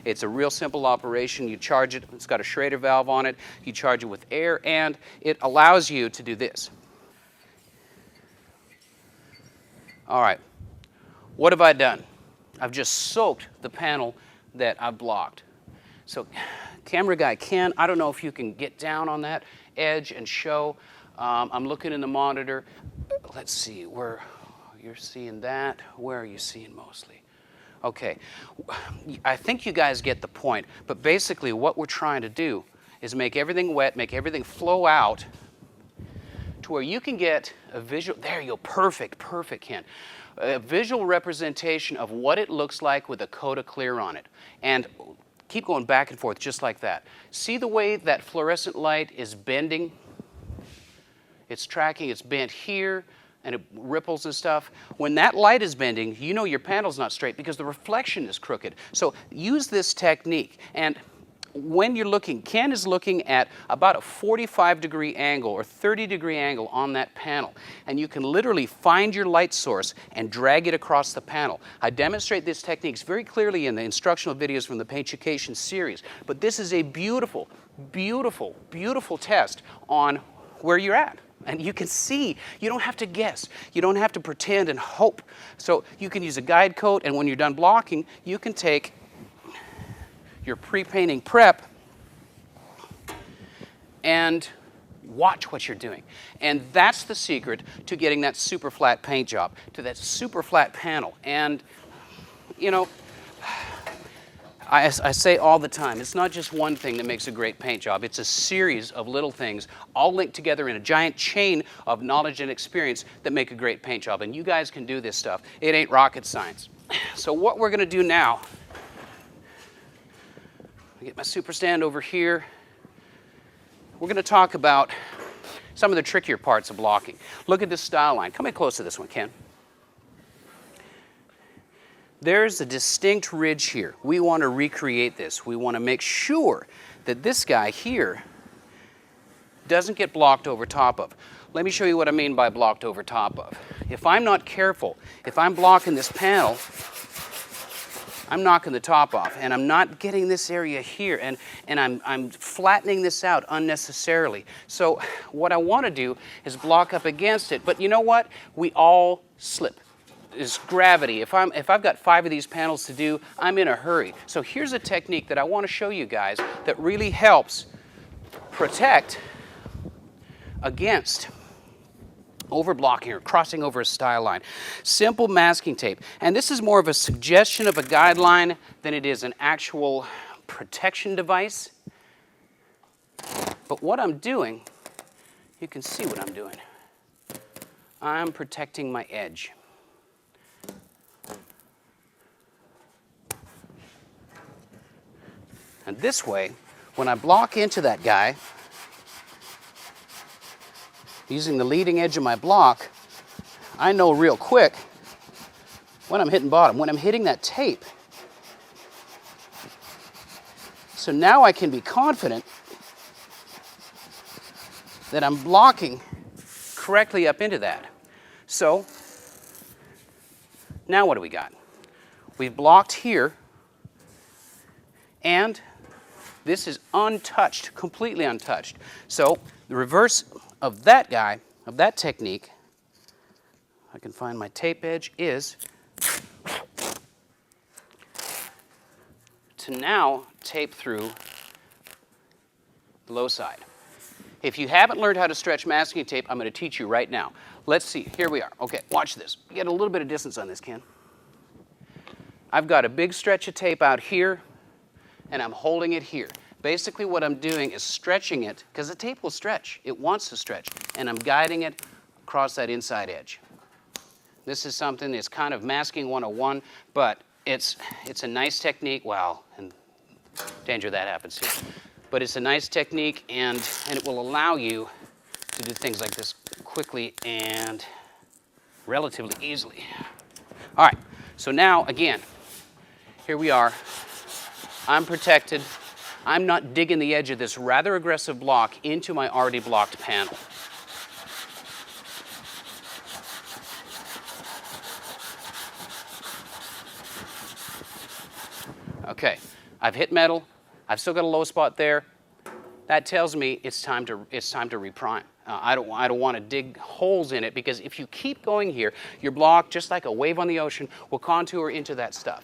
It's a real simple operation. You charge it, it's got a Schrader valve on it, you charge it with air, and it allows you to do this. All right, what have I done? I've just soaked the panel that I've blocked. So camera guy Ken, I don't know if you can get down on that edge and show. I'm looking in the monitor. Let's see, where you're seeing that. Where are you seeing mostly? Okay, I think you guys get the point, but basically what we're trying to do is make everything wet, make everything flow out to where you can get a visual, there you go, perfect, perfect, Ken. A visual representation of what it looks like with a coat of clear on it. And keep going back and forth just like that. See the way that fluorescent light is bending? It's tracking, it's bent here, and it ripples and stuff. When that light is bending, you know your panel's not straight because the reflection is crooked. So use this technique. And when you're looking, Ken is looking at about a 45-degree angle or 30-degree angle on that panel. And you can literally find your light source and drag it across the panel. I demonstrate these techniques very clearly in the instructional videos from the Paintucation series. But this is a beautiful, beautiful, beautiful test on where you're at. And you can see, you don't have to guess. You don't have to pretend and hope. So you can use a guide coat, and when you're done blocking, you can take your pre-painting prep and watch what you're doing. And that's the secret to getting that super flat paint job, to that super flat panel. And, you know, I say all the time, it's not just one thing that makes a great paint job. It's a series of little things all linked together in a giant chain of knowledge and experience that make a great paint job. And you guys can do this stuff. It ain't rocket science. So what we're going to do now, I get my super stand over here. We're going to talk about some of the trickier parts of blocking. Look at this style line. Come in close to this one, Ken. There's a distinct ridge here. We want to recreate this. We want to make sure that this guy here doesn't get blocked over top of. Let me show you what I mean by blocked over top of. If I'm not careful, if I'm blocking this panel, I'm knocking the top off, and I'm not getting this area here, and I'm flattening this out unnecessarily. So what I want to do is block up against it, but you know what? We all slip. It's gravity. If I've got 5 of these panels to do, I'm in a hurry. So here's a technique that I want to show you guys that really helps protect against overblocking or crossing over a style line. Simple masking tape. And this is more of a suggestion of a guideline than it is an actual protection device. But what I'm doing, you can see what I'm doing. I'm protecting my edge. And this way, when I block into that guy, using the leading edge of my block, I know real quick when I'm hitting bottom, when I'm hitting that tape. So now I can be confident that I'm blocking correctly up into that. So now what do we got? We've blocked here, and this is untouched, completely untouched. So the reverse of that guy, of that technique, I can find my tape edge, is to now tape through the low side. If you haven't learned how to stretch masking tape, I'm going to teach you right now. Let's see. Here we are. Okay, watch this. Get a little bit of distance on this, Ken. I've got a big stretch of tape out here, and I'm holding it here. Basically what I'm doing is stretching it, because the tape will stretch. It wants to stretch. And I'm guiding it across that inside edge. This is something that's kind of masking 101, but it's a nice technique. Well, and danger that happens here. But it's a nice technique, and it will allow you to do things like this quickly and relatively easily. All right, so now, again, here we are. I'm protected. I'm not digging the edge of this rather aggressive block into my already blocked panel. Okay, I've hit metal. I've still got a low spot there. That tells me it's time to reprime. I don't want to dig holes in it, because if you keep going here, your block, just like a wave on the ocean, will contour into that stuff.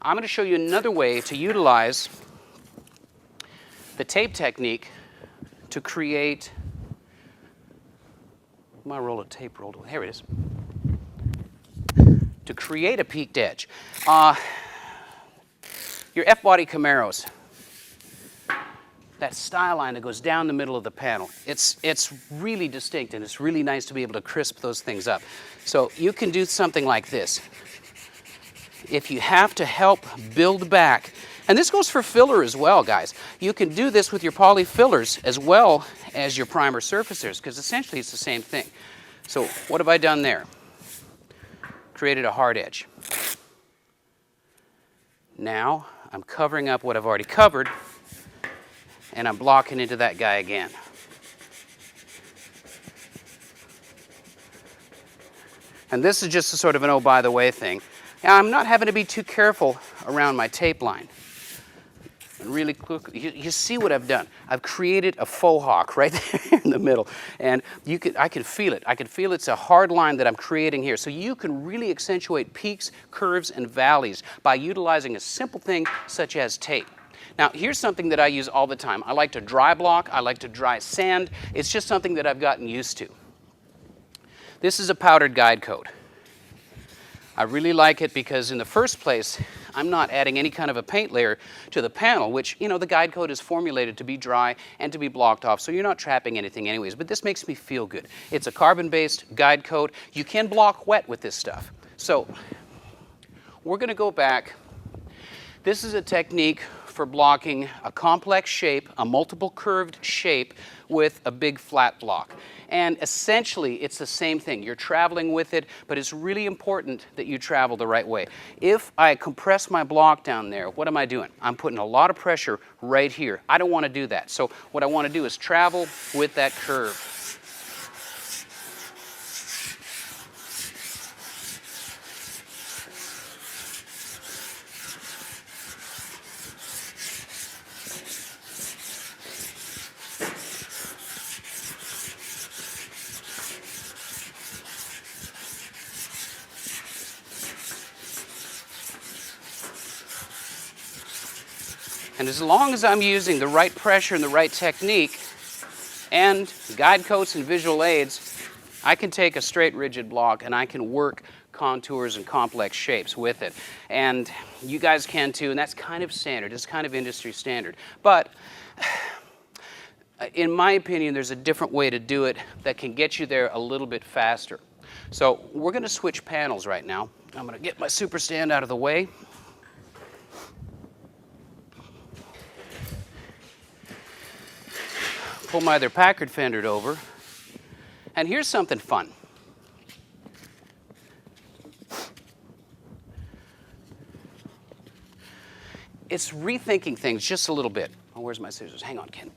I'm going to show you another way to utilize the tape technique to create my roll of tape rolled away. Here it is. To create a peaked edge. Your F-body Camaros, that style line that goes down the middle of the panel, it's really distinct, and it's really nice to be able to crisp those things up. So you can do something like this. If you have to help build back, and this goes for filler as well, guys. You can do this with your poly fillers as well as your primer surfacers, because essentially it's the same thing. So what have I done there? Created a hard edge. Now I'm covering up what I've already covered, and I'm blocking into that guy again. And this is just a sort of an oh by the way thing. Now I'm not having to be too careful around my tape line. And really quickly, you see what I've done. I've created a faux hawk right there in the middle, and I can feel it. I can feel it's a hard line that I'm creating here. So you can really accentuate peaks, curves, and valleys by utilizing a simple thing such as tape. Now, here's something that I use all the time. I like to dry block. I like to dry sand. It's just something that I've gotten used to. This is a powdered guide coat. I really like it because in the first place, I'm not adding any kind of a paint layer to the panel, which, you know, the guide coat is formulated to be dry and to be blocked off, so you're not trapping anything anyways, but this makes me feel good. It's a carbon-based guide coat. You can block wet with this stuff. So we're going to go back. This is a technique for blocking a complex shape, a multiple curved shape with a big flat block. And essentially, it's the same thing. You're traveling with it, but it's really important that you travel the right way. If I compress my block down there, what am I doing? I'm putting a lot of pressure right here. I don't want to do that. So what I want to do is travel with that curve. And as long as I'm using the right pressure and the right technique and guide coats and visual aids, I can take a straight rigid block and I can work contours and complex shapes with it. And you guys can too, and that's kind of standard. It's kind of industry standard. But in my opinion, there's a different way to do it that can get you there a little bit faster. So we're going to switch panels right now. I'm going to get my super stand out of the way. Pull my other Packard fender over, and here's something fun. It's rethinking things just a little bit. Oh, where's my scissors? Hang on, Ken.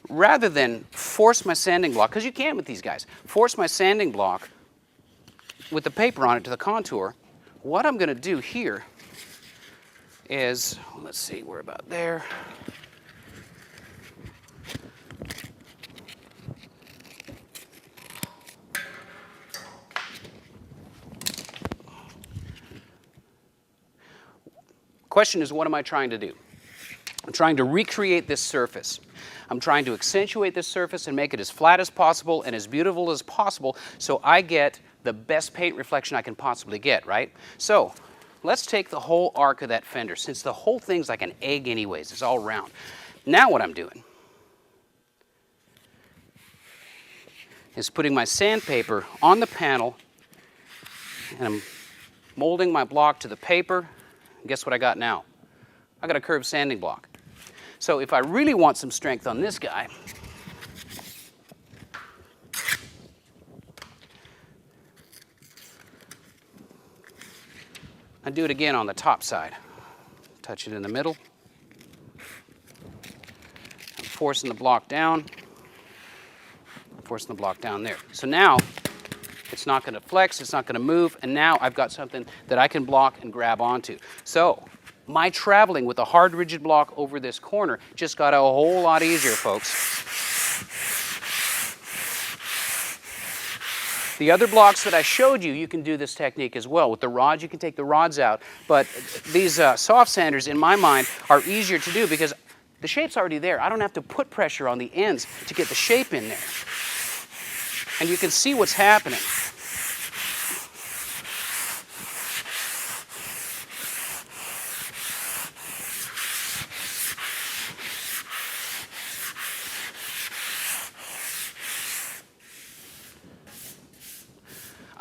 Rather than force my sanding block, because you can with these guys, force my sanding block with the paper on it to the contour, what I'm going to do here is, let's see, we're about there. Question is, what am I trying to do? I'm trying to recreate this surface. I'm trying to accentuate this surface and make it as flat as possible and as beautiful as possible so I get the best paint reflection I can possibly get, right? So let's take the whole arc of that fender, since the whole thing's like an egg anyways, it's all round. Now what I'm doing is putting my sandpaper on the panel, and I'm molding my block to the paper. And guess what I got now? I got a curved sanding block. So if I really want some strength on this guy, I do it again on the top side. Touch it in the middle. I'm forcing the block down. Forcing the block down there. So now, it's not going to flex, it's not going to move, and now I've got something that I can block and grab onto. So my traveling with a hard rigid block over this corner just got a whole lot easier, folks. The other blocks that I showed you, you can do this technique as well. With the rods, you can take the rods out, but these soft sanders, in my mind, are easier to do because the shape's already there. I don't have to put pressure on the ends to get the shape in there. And you can see what's happening.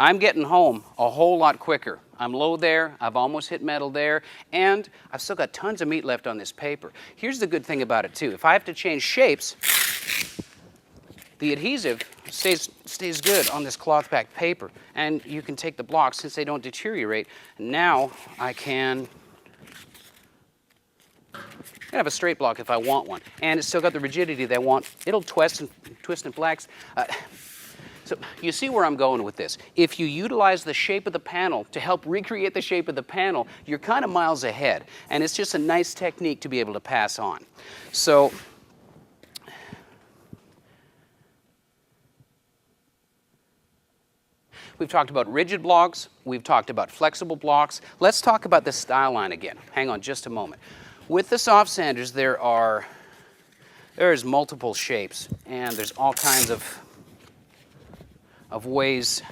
I'm getting home a whole lot quicker. I'm low there, I've almost hit metal there, and I've still got tons of meat left on this paper. Here's the good thing about it too. If I have to change shapes, the adhesive stays good on this cloth back paper. And you can take the blocks, since they don't deteriorate, now I can have a straight block if I want one. And it's still got the rigidity that I want. It'll twist and flex. So you see where I'm going with this. If you utilize the shape of the panel to help recreate the shape of the panel, you're kind of miles ahead. And it's just a nice technique to be able to pass on. So we've talked about rigid blocks. We've talked about flexible blocks. Let's talk about the style line again. Hang on just a moment. With the soft sanders, there's multiple shapes, and there's all kinds of ways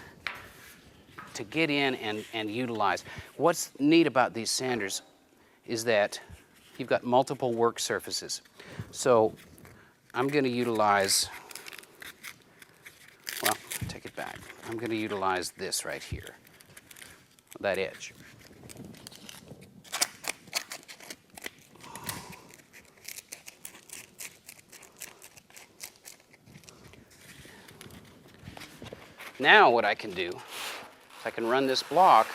to get in and utilize. What's neat about these sanders is that you've got multiple work surfaces. So I'm going to utilize, well, take it back. I'm going to utilize this right here, that edge. Now what I can do is I can run this block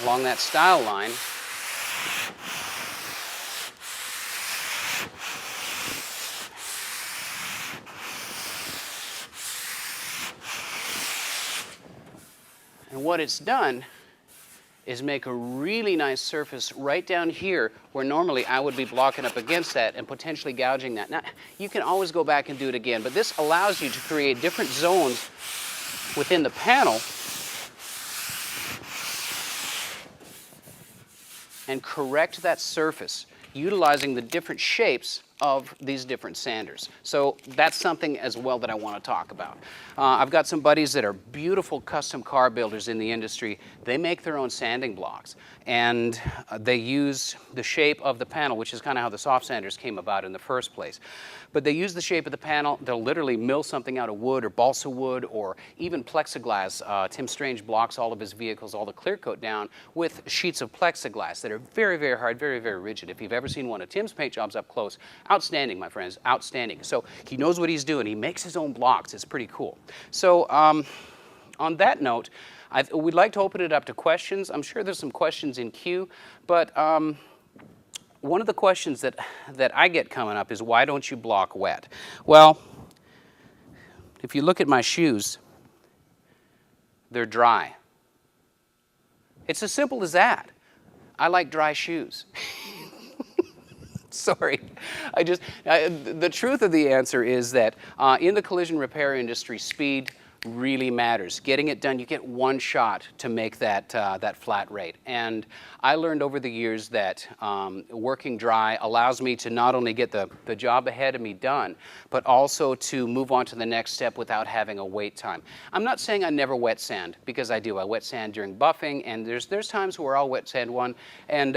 along that style line . And what it's done is make a really nice surface right down here where normally I would be blocking up against that and potentially gouging that. Now, you can always go back and do it again, but this allows you to create different zones within the panel and correct that surface utilizing the different shapes of these different sanders. So that's something as well that I want to talk about. I've got some buddies that are beautiful custom car builders in the industry. They make their own sanding blocks, and they use the shape of the panel, which is kind of how the soft sanders came about in the first place. But they use the shape of the panel. They'll literally mill something out of wood or balsa wood or even plexiglass. Tim Strange blocks all of his vehicles, all the clear coat down with sheets of plexiglass that are very, very hard, very, very rigid. If you've ever seen one of Tim's paint jobs up close, outstanding, my friends, outstanding. So he knows what he's doing. He makes his own blocks. It's pretty cool. So on that note, we'd like to open it up to questions. I'm sure there's some questions in queue, but one of the questions that I get coming up is, why don't you block wet? Well, if you look at my shoes, they're dry. It's as simple as that. I like dry shoes. Sorry. The truth of the answer is that in the collision repair industry, speed really matters. Getting it done, you get one shot to make that flat rate. And I learned over the years that working dry allows me to not only get the job ahead of me done, but also to move on to the next step without having a wait time. I'm not saying I never wet sand, because I do. I wet sand during buffing, and there's times where I'll wet sand one and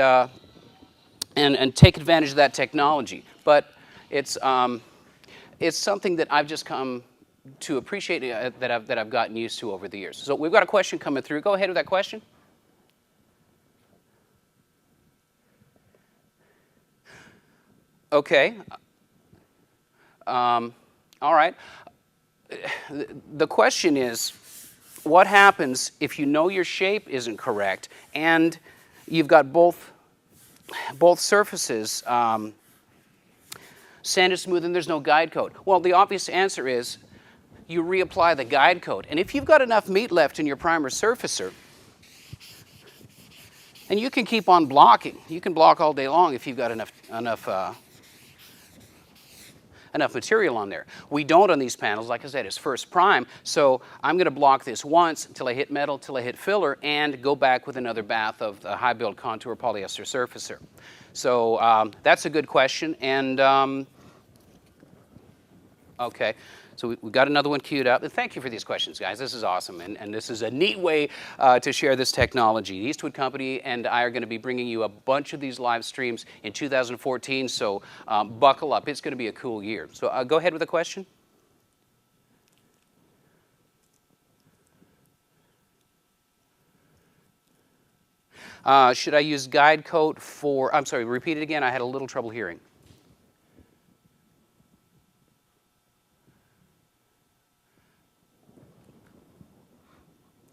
take advantage of that technology. But it's something that I've just come to appreciate, that I've gotten used to over the years. So we've got a question coming through. Go ahead with that question. Okay. All right. The question is, what happens if you know your shape isn't correct and you've got both surfaces sanded smooth and there's no guide coat? Well, the obvious answer is you reapply the guide coat. And if you've got enough meat left in your primer surfacer, and you can keep on blocking. You can block all day long if you've got enough material on there. We don't on these panels. Like I said, it's first prime, so I'm going to block this once until I hit metal, till I hit filler, and go back with another bath of the high build contour polyester surfacer. So that's a good question. And okay. So we've got another one queued up. And thank you for these questions, guys. This is awesome. And this is a neat way to share this technology. The Eastwood Company and I are going to be bringing you a bunch of these live streams in 2014. So buckle up. It's going to be a cool year. So go ahead with a question. Should I use guide coat for, I'm sorry, repeat it again. I had a little trouble hearing.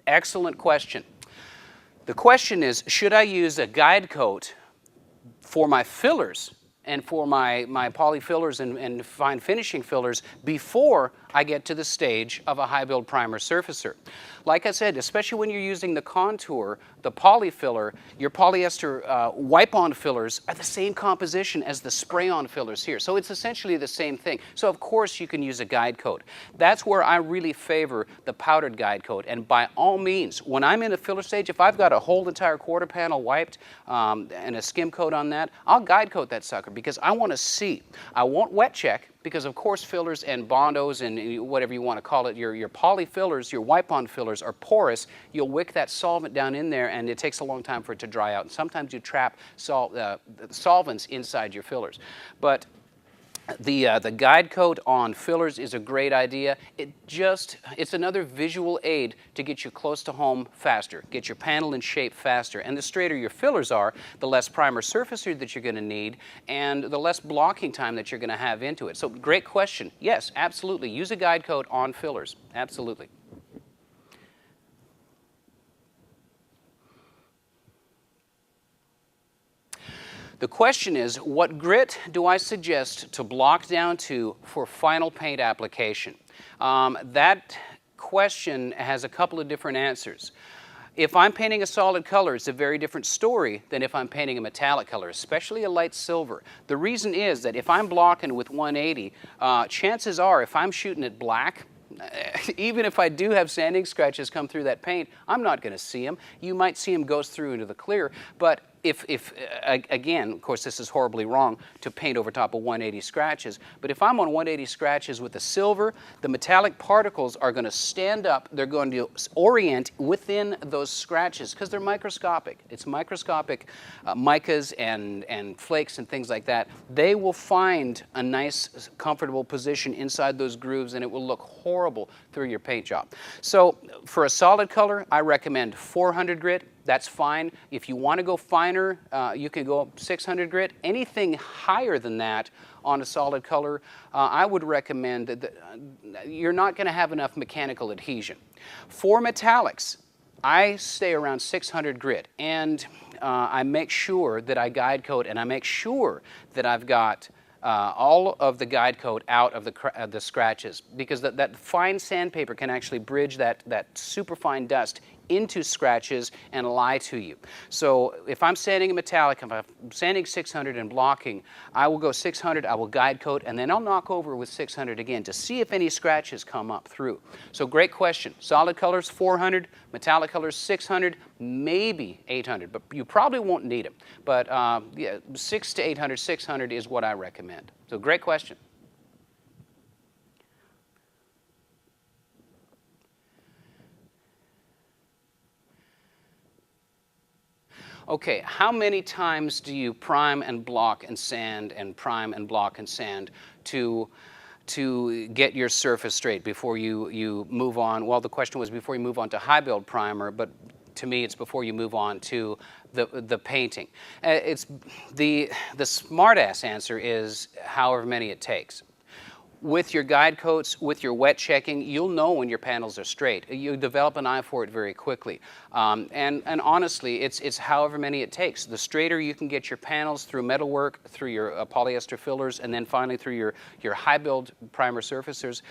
Excellent question. The question is, should I use a guide coat for my fillers and for my poly fillers and fine finishing fillers before I get to the stage of a high build primer surfacer? Like I said, especially when you're using the contour, the poly filler, your polyester wipe-on fillers are the same composition as the spray-on fillers here. So it's essentially the same thing. So of course you can use a guide coat. That's where I really favor the powdered guide coat. And by all means, when I'm in a filler stage, if I've got a whole entire quarter panel wiped and a skim coat on that, I'll guide coat that sucker because I want to see. I won't wet check, because of course fillers and bondos and whatever you want to call it, your poly fillers, your wipe-on fillers are porous. You'll wick that solvent down in there and it takes a long time for it to dry out. And sometimes you trap solvents inside your fillers. But the guide coat on fillers is a great idea. It's another visual aid to get you close to home faster, get your panel in shape faster. And the straighter your fillers are, the less primer surfacer that you're going to need and the less blocking time that you're going to have into it. So great question. Yes, absolutely. Use a guide coat on fillers. Absolutely. The question is, what grit do I suggest to block down to for final paint application? That question has a couple of different answers. If I'm painting a solid color, it's a very different story than if I'm painting a metallic color, especially a light silver. The reason is that if I'm blocking with 180, chances are if I'm shooting it black, even if I do have sanding scratches come through that paint, I'm not going to see them. You might see them go through into the clear, but if again, of course this is horribly wrong to paint over top of 180 scratches, but if I'm on 180 scratches with the silver, the metallic particles are going to stand up, they're going to orient within those scratches because they're microscopic. It's microscopic micas and flakes and things like that. They will find a nice comfortable position inside those grooves and it will look horrible through your paint job. So for a solid color, I recommend 400 grit. That's fine. If you want to go finer, you can go 600 grit. Anything higher than that on a solid color, I would recommend that you're not going to have enough mechanical adhesion. For metallics, I stay around 600 grit, and I make sure that I guide coat, and I make sure that I've got all of the guide coat out of the scratches, because that fine sandpaper can actually bridge that super fine dust into scratches and lie to you. So if I'm sanding a metallic, if I'm sanding 600 and blocking, I will go 600, I will guide coat, and then I'll knock over with 600 again to see if any scratches come up through. So great question. Solid colors 400, metallic colors 600, maybe 800, but you probably won't need them. But yeah, 600 to 800, 600 is what I recommend. So great question. Okay, how many times do you prime and block and sand and prime and block and sand to get your surface straight before you move on? Well, the question was before you move on to high build primer, but to me it's before you move on to the painting. It's the smart-ass answer is however many it takes. With your guide coats, with your wet checking, you'll know when your panels are straight. You develop an eye for it very quickly. And honestly, it's however many it takes. The straighter you can get your panels through metalwork, through your polyester fillers, and then finally through your high build primer surfacers,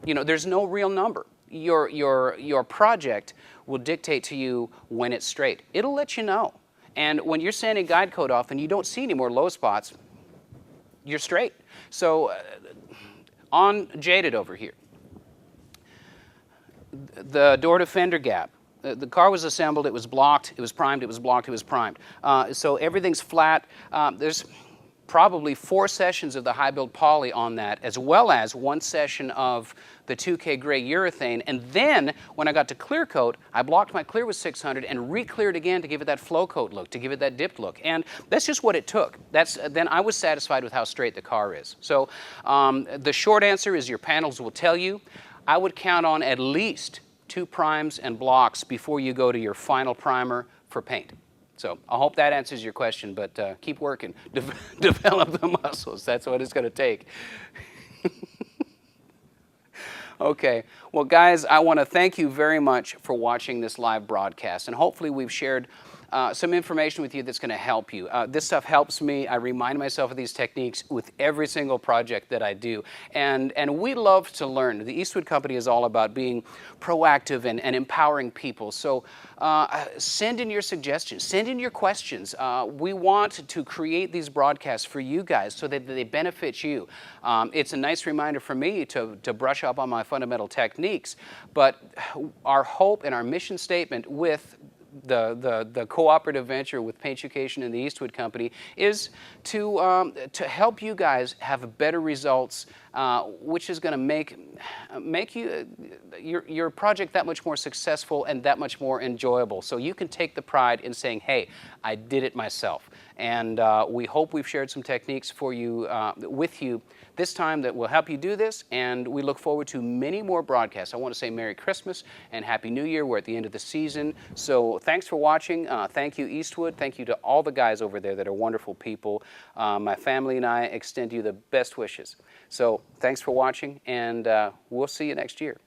you know, there's no real number. Your project will dictate to you when it's straight. It'll let you know. And when you're sanding guide coat off and you don't see any more low spots, you're straight. So on Jaded over here, the door to fender gap. The car was assembled, it was blocked, it was primed, it was blocked, it was primed. So everything's flat. There's probably 4 sessions of the high build poly on that, as well as 1 session of the 2K gray urethane. And then when I got to clear coat, I blocked my clear with 600 and re-cleared again to give it that flow coat look, to give it that dipped look. And that's just what it took. Then I was satisfied with how straight the car is. So the short answer is your panels will tell you. I would count on at least 2 primes and blocks before you go to your final primer for paint. So I hope that answers your question, but keep working. Develop the muscles. That's what it's going to take. Okay. Well, guys, I want to thank you very much for watching this live broadcast, and hopefully we've shared some information with you that's going to help you. This stuff helps me. I remind myself of these techniques with every single project that I do. And we love to learn. The Eastwood Company is all about being proactive and empowering people. So send in your suggestions. Send in your questions. We want to create these broadcasts for you guys so that they benefit you. It's a nice reminder for me to brush up on my fundamental techniques. But our hope and our mission statement with the cooperative venture with Paint Education and the Eastwood Company is to help you guys have better results, which is going to make you your project that much more successful and that much more enjoyable. So you can take the pride in saying, "Hey, I did it myself." And we hope we've shared some techniques for you with you this time that will help you do this, and we look forward to many more broadcasts. I want to say Merry Christmas and Happy New Year. We're at the end of the season, so thanks for watching. Thank you, Eastwood. Thank you to all the guys over there that are wonderful people. My family and I extend you the best wishes. So thanks for watching, and we'll see you next year.